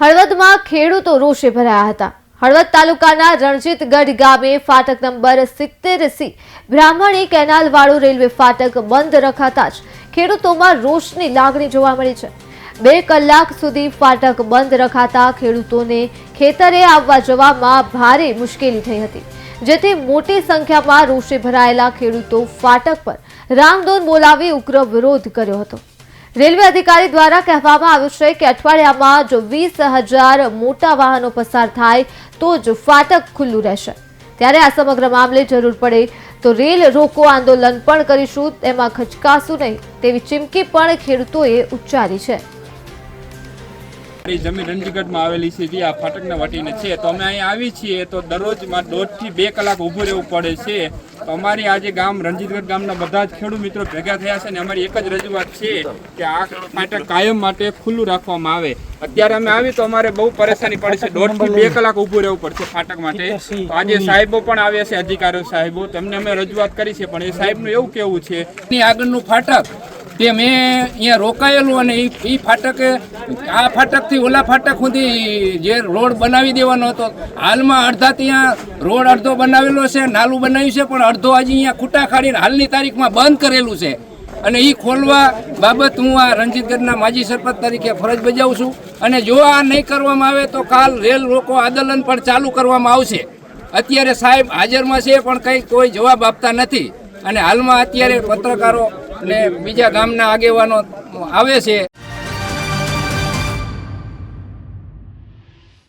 હળવદમાં ખેડૂતો રોષે ભરાયા હતા। હળવદ તાલુકાના રણજીતગઢ ગામે ફાટક નંબર 70C બ્રાહ્મણી કેનાલ વાળું રેલવે ફાટક બંધ રખાતા જ ખેડૂતોમાં રોષની લાગણી જોવા મળી છે। 2 કલાક સુધી ફાટક બંધ રખાતા ખેડૂતોને ખેતરે આવવા જવામાં ભારે મુશ્કેલી થઈ હતી, જેથી મોટી સંખ્યામાં રોષે ભરાયેલા ખેડૂતો ફાટક પર રામદોન બોલાવી ઉગ્ર વિરોધ કર્યો હતો। રેલવે અધિકારી દ્વારા કહેવામાં આવ્યું છે કે અઠવાડિયામાં જો 20,000 મોટા વાહનો પસાર થાય તો જ ફાટક ખુલ્લું રહેશે। ત્યારે આ સમગ્ર મામલે જરૂર પડે તો રેલ રોકો આંદોલન પણ કરીશું, તેમાં ખચકાશું નહીં તેવી ચીમકી પણ ખેડૂતોએ ઉચ્ચારી છે। જમીન રણજીતગઢમાં આવેલી છે, જે આ ફાટકને વટીને છે, તો અમે અહીં આવી છીએ તો દરરોજમાં 1.5 થી 2 કલાક ઊભું રહેવું પડે છે। તો અમારી આજે ગામ રણજીતગઢ ગામના બધા જ ખેડૂત મિત્રો ભેગા થયા છે અને અમારી એક જ રજૂઆત છે કે આ ફાટક કાયમ માટે ખુલ્લું રાખવામાં આવે। અત્યારે અમે આવી તો અમારે બહુ પરેશાની પડે છે, 1.5 થી 2 કલાક ઊભું રહેવું પડશે ફાટક માટે। તો આજે સાહેબો પણ આવ્યા છે, અધિકારીઓ સાહેબો, તેમને અમે રજૂઆત કરી છે, પણ એ સાહેબનું એવું કેવું છે ની આગળનું ફાટક તે મેં અહીંયા રોકાયેલું અને એ ફાટક આ ફાટકથી ઓલા ફાટક સુધી જે રોડ બનાવી દેવાનો હતો, હાલમાં અડધા ત્યાં રોડ અડધો બનાવેલો છે, નાલું બનાવ્યું છે, પણ અડધો હજી અહીંયા ખૂટા ખાડીને હાલની તારીખમાં બંધ કરેલું છે। અને એ ખોલવા બાબત હું આ રણજીતગઢના માજી સરપંચ તરીકે ફરજ બજાવું છું અને જો આ નહીં કરવામાં આવે તો કાલ રેલ રોકો આંદોલન પણ ચાલુ કરવામાં આવશે। અત્યારે સાહેબ હાજરમાં છે પણ કંઈ કોઈ જવાબ આપતા નથી અને હાલમાં અત્યારે પત્રકારો ને બીજા ગામના આગેવાનો આવે છે।